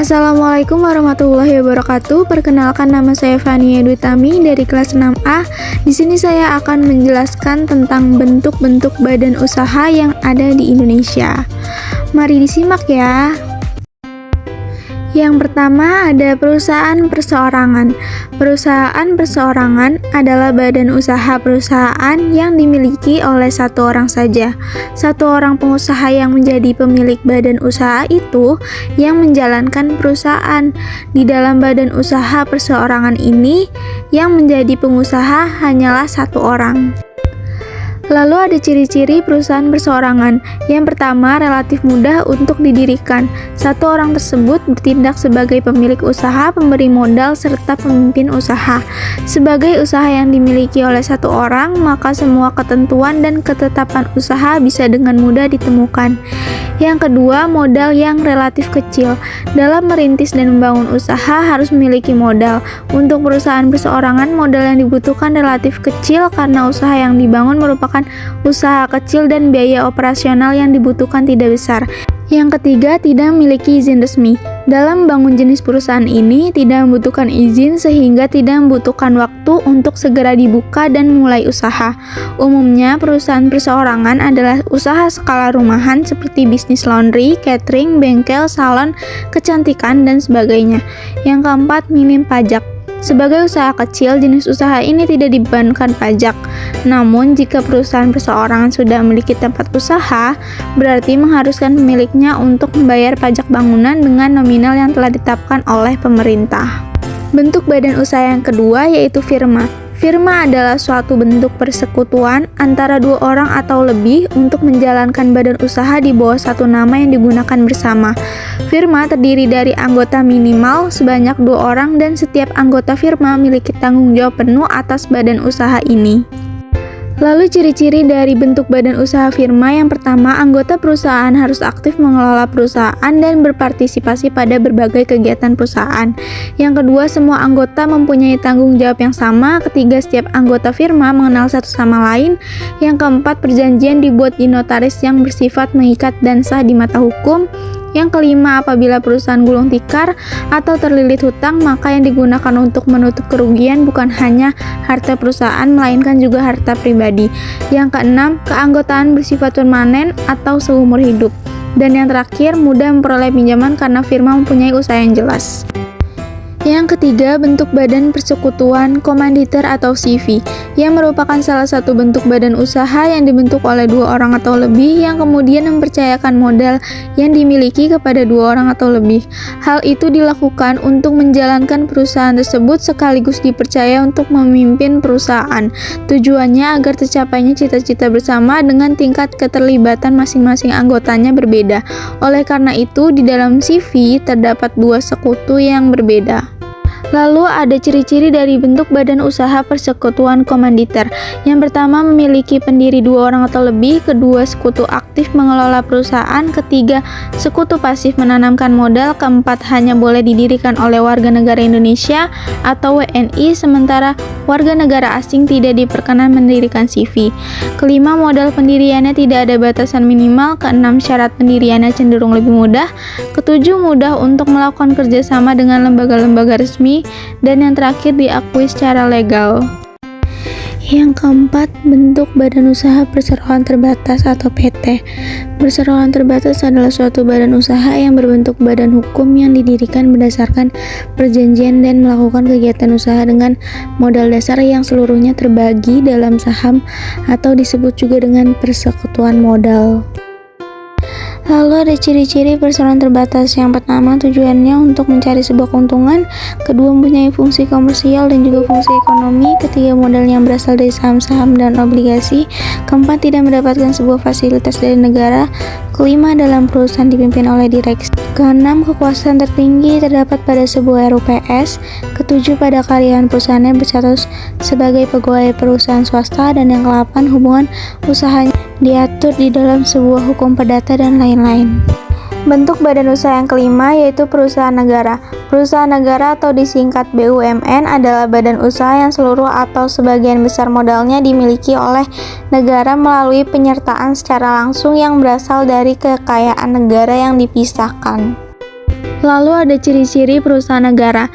Assalamualaikum warahmatullahi wabarakatuh. Perkenalkan, nama saya Fania Dwi Tami dari kelas 6A. Di sini saya akan menjelaskan tentang bentuk-bentuk badan usaha yang ada di Indonesia. Mari disimak ya. Yang pertama ada perusahaan perseorangan. Perusahaan perseorangan adalah badan usaha perusahaan yang dimiliki oleh satu orang saja. Satu orang pengusaha yang menjadi pemilik badan usaha itu yang menjalankan perusahaan. Di dalam badan usaha perseorangan ini, yang menjadi pengusaha hanyalah satu orang. Lalu ada ciri-ciri perusahaan perseorangan. Yang pertama, relatif mudah untuk didirikan. Satu orang tersebut bertindak sebagai pemilik usaha, pemberi modal, serta pemimpin usaha. Sebagai usaha yang dimiliki oleh satu orang, maka semua ketentuan dan ketetapan usaha bisa dengan mudah ditemukan. Yang kedua, modal yang relatif kecil. Dalam merintis dan membangun usaha harus memiliki modal. Untuk perusahaan perseorangan, modal yang dibutuhkan relatif kecil karena usaha yang dibangun merupakan usaha kecil dan biaya operasional yang dibutuhkan tidak besar. Yang ketiga, tidak memiliki izin resmi. Dalam membangun jenis perusahaan ini tidak membutuhkan izin sehingga tidak membutuhkan waktu untuk segera dibuka dan mulai usaha. Umumnya, perusahaan perseorangan adalah usaha skala rumahan seperti bisnis laundry, catering, bengkel, salon, kecantikan, dan sebagainya. Yang keempat, minim pajak. Sebagai usaha kecil, jenis usaha ini tidak dibebankan pajak. Namun, jika perusahaan perseorangan sudah memiliki tempat usaha, berarti mengharuskan pemiliknya untuk membayar pajak bangunan dengan nominal yang telah ditetapkan oleh pemerintah. Bentuk badan usaha yang kedua yaitu firma. Firma adalah suatu bentuk persekutuan antara dua orang atau lebih untuk menjalankan badan usaha di bawah satu nama yang digunakan bersama. Firma terdiri dari anggota minimal sebanyak 2 orang dan setiap anggota firma memiliki tanggung jawab penuh atas badan usaha ini. Lalu ciri-ciri dari bentuk badan usaha firma. Yang pertama, anggota perusahaan harus aktif mengelola perusahaan dan berpartisipasi pada berbagai kegiatan perusahaan. Yang kedua, semua anggota mempunyai tanggung jawab yang sama. Ketiga, setiap anggota firma mengenal satu sama lain. Yang keempat, perjanjian dibuat di notaris yang bersifat mengikat dan sah di mata hukum. Yang kelima, apabila perusahaan gulung tikar atau terlilit hutang, maka yang digunakan untuk menutup kerugian bukan hanya harta perusahaan, melainkan juga harta pribadi. Yang keenam, keanggotaan bersifat permanen atau seumur hidup. Dan yang terakhir, mudah memperoleh pinjaman karena firma mempunyai usaha yang jelas. Yang ketiga, bentuk badan persekutuan komanditer atau CV, yang merupakan salah satu bentuk badan usaha yang dibentuk oleh 2 orang atau lebih yang kemudian mempercayakan modal yang dimiliki kepada 2 orang atau lebih. Hal itu dilakukan untuk menjalankan perusahaan tersebut sekaligus dipercaya untuk memimpin perusahaan. Tujuannya agar tercapainya cita-cita bersama dengan tingkat keterlibatan masing-masing anggotanya berbeda. Oleh karena itu, di dalam CV terdapat 2 sekutu yang berbeda. Lalu ada ciri-ciri dari bentuk badan usaha persekutuan komanditer. Yang pertama, memiliki pendiri 2 orang atau lebih. Kedua, sekutu aktif mengelola perusahaan. Ketiga, sekutu pasif menanamkan modal. Keempat, hanya boleh didirikan oleh warga negara Indonesia atau WNI, sementara warga negara asing tidak diperkenan mendirikan CV. Kelima, modal pendiriannya tidak ada batasan minimal. Keenam, syarat pendiriannya cenderung lebih mudah. Ketujuh, mudah untuk melakukan kerjasama dengan lembaga-lembaga resmi. Dan yang terakhir, diakui secara legal. Yang keempat, bentuk badan usaha perseroan terbatas atau PT. Perseroan terbatas adalah suatu badan usaha yang berbentuk badan hukum yang didirikan berdasarkan perjanjian dan melakukan kegiatan usaha dengan modal dasar yang seluruhnya terbagi dalam saham atau disebut juga dengan persekutuan modal. Lalu ada ciri-ciri perseroan terbatas. Yang pertama, tujuannya untuk mencari sebuah keuntungan. Kedua, mempunyai fungsi komersial dan juga fungsi ekonomi. Ketiga, modal yang berasal dari saham-saham dan obligasi. Keempat, tidak mendapatkan sebuah fasilitas dari negara. Kelima, dalam perusahaan dipimpin oleh direksi. Keenam, kekuasaan tertinggi terdapat pada sebuah RUPS. Ketujuh, pada karyawan perusahaannya berstatus sebagai pegawai perusahaan swasta. Dan yang ke-8, hubungan usahanya diatur di dalam sebuah hukum perdata dan lain-lain. Bentuk badan usaha yang kelima yaitu perusahaan negara. Perusahaan negara atau disingkat BUMN adalah badan usaha yang seluruh atau sebagian besar modalnya dimiliki oleh negara melalui penyertaan secara langsung yang berasal dari kekayaan negara yang dipisahkan. Lalu ada ciri-ciri perusahaan negara.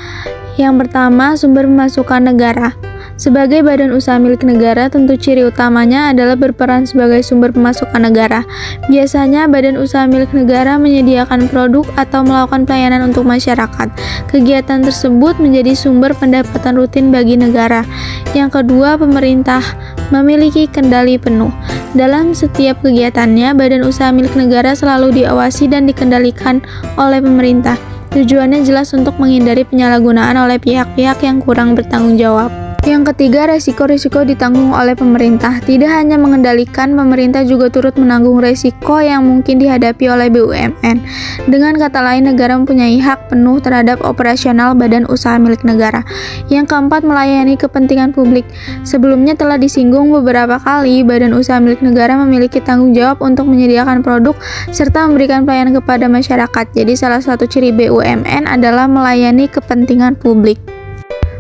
Yang pertama, sumber pemasukan negara. Sebagai badan usaha milik negara, tentu ciri utamanya adalah berperan sebagai sumber pemasukan negara. Biasanya, badan usaha milik negara menyediakan produk atau melakukan pelayanan untuk masyarakat. Kegiatan tersebut menjadi sumber pendapatan rutin bagi negara. Yang kedua, pemerintah memiliki kendali penuh. Dalam setiap kegiatannya, badan usaha milik negara selalu diawasi dan dikendalikan oleh pemerintah. Tujuannya jelas untuk menghindari penyalahgunaan oleh pihak-pihak yang kurang bertanggung jawab. Yang ketiga, resiko-risiko ditanggung oleh pemerintah. Tidak hanya mengendalikan, pemerintah juga turut menanggung resiko yang mungkin dihadapi oleh BUMN. Dengan kata lain, negara mempunyai hak penuh terhadap operasional badan usaha milik negara. Yang keempat, melayani kepentingan publik. Sebelumnya telah disinggung beberapa kali, badan usaha milik negara memiliki tanggung jawab untuk menyediakan produk serta memberikan pelayanan kepada masyarakat. Jadi salah satu ciri BUMN adalah melayani kepentingan publik.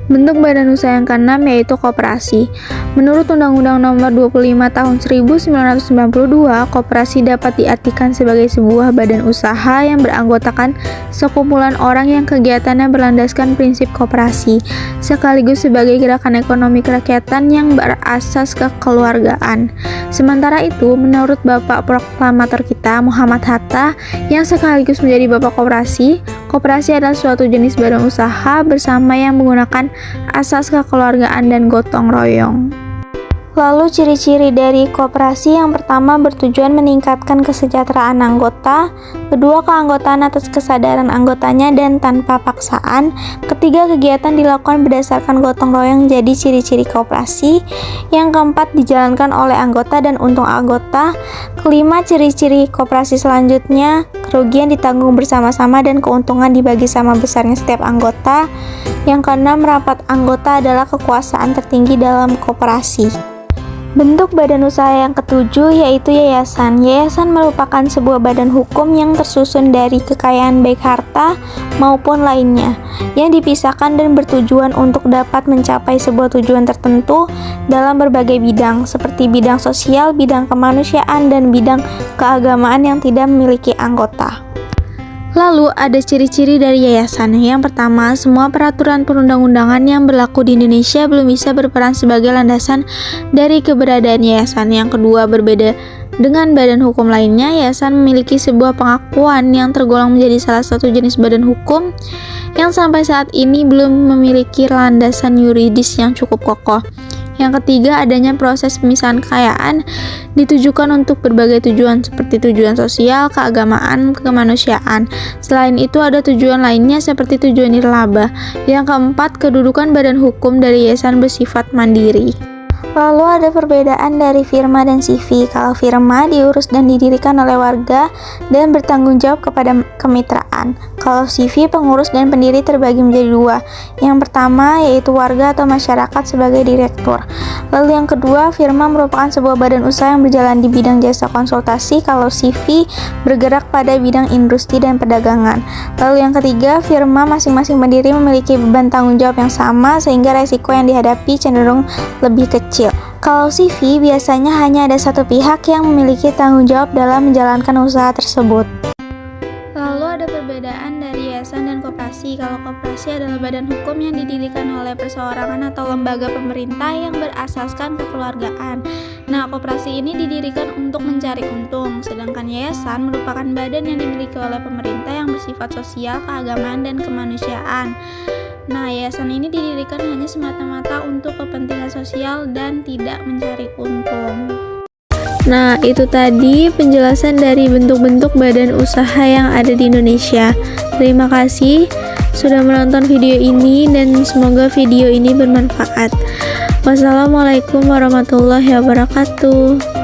Bentuk badan usaha yang keenam yaitu koperasi. Menurut Undang-Undang Nomor 25 Tahun 1992, koperasi dapat diartikan sebagai sebuah badan usaha yang beranggotakan sekumpulan orang yang kegiatannya berlandaskan prinsip koperasi, sekaligus sebagai gerakan ekonomi kerakyatan yang berasas kekeluargaan. Sementara itu, menurut Bapak Proklamator kita, Muhammad Hatta, yang sekaligus menjadi Bapak Koperasi, koperasi adalah suatu jenis badan usaha bersama yang menggunakan asas kekeluargaan dan gotong royong. Lalu ciri-ciri dari koperasi yang pertama bertujuan meningkatkan kesejahteraan anggota, kedua keanggotaan atas kesadaran anggotanya dan tanpa paksaan, ketiga kegiatan dilakukan berdasarkan gotong royong jadi ciri-ciri koperasi, yang keempat dijalankan oleh anggota dan untung anggota, kelima ciri-ciri koperasi selanjutnya kerugian ditanggung bersama-sama dan keuntungan dibagi sama besarnya setiap anggota, yang keenam rapat anggota adalah kekuasaan tertinggi dalam koperasi. Bentuk badan usaha yang ketujuh yaitu yayasan. Yayasan merupakan sebuah badan hukum yang tersusun dari kekayaan baik harta maupun lainnya, yang dipisahkan dan bertujuan untuk dapat mencapai sebuah tujuan tertentu dalam berbagai bidang, seperti bidang sosial, bidang kemanusiaan, dan bidang keagamaan yang tidak memiliki anggota. Lalu ada ciri-ciri dari yayasan. Yang pertama, semua peraturan perundang-undangan yang berlaku di Indonesia belum bisa berperan sebagai landasan dari keberadaan yayasan. Yang kedua, berbeda dengan badan hukum lainnya, yayasan memiliki sebuah pengakuan yang tergolong menjadi salah satu jenis badan hukum yang sampai saat ini belum memiliki landasan yuridis yang cukup kokoh. Yang ketiga, adanya proses pemisahan kekayaan ditujukan untuk berbagai tujuan seperti tujuan sosial, keagamaan, kemanusiaan. Selain itu ada tujuan lainnya seperti tujuan nirlaba. Yang keempat, kedudukan badan hukum dari yayasan bersifat mandiri. Lalu ada perbedaan dari firma dan CV. Kalau firma diurus dan didirikan oleh warga dan bertanggung jawab kepada kemitraan. Kalau CV, pengurus dan pendiri terbagi menjadi dua. Yang pertama yaitu warga atau masyarakat sebagai direktur. Lalu yang kedua, firma merupakan sebuah badan usaha yang berjalan di bidang jasa konsultasi. Kalau CV bergerak pada bidang industri dan perdagangan. Lalu yang ketiga, firma masing-masing pendiri memiliki beban tanggung jawab yang sama sehingga resiko yang dihadapi cenderung lebih kecil. Kalau CV, biasanya hanya ada satu pihak yang memiliki tanggung jawab dalam menjalankan usaha tersebut. Lalu ada perbedaan dari yayasan dan koperasi. Kalau koperasi adalah badan hukum yang didirikan oleh perseorangan atau lembaga pemerintah yang berasaskan kekeluargaan. Nah, koperasi ini didirikan untuk mencari untung, sedangkan yayasan merupakan badan yang dimiliki oleh pemerintah yang bersifat sosial, keagamaan, dan kemanusiaan. Nah, yayasan ini didirikan hanya semata-mata untuk kepentingan sosial dan tidak mencari untung. Nah, itu tadi penjelasan dari bentuk-bentuk badan usaha yang ada di Indonesia. Terima kasih sudah menonton video ini dan semoga video ini bermanfaat. Wassalamualaikum warahmatullahi wabarakatuh.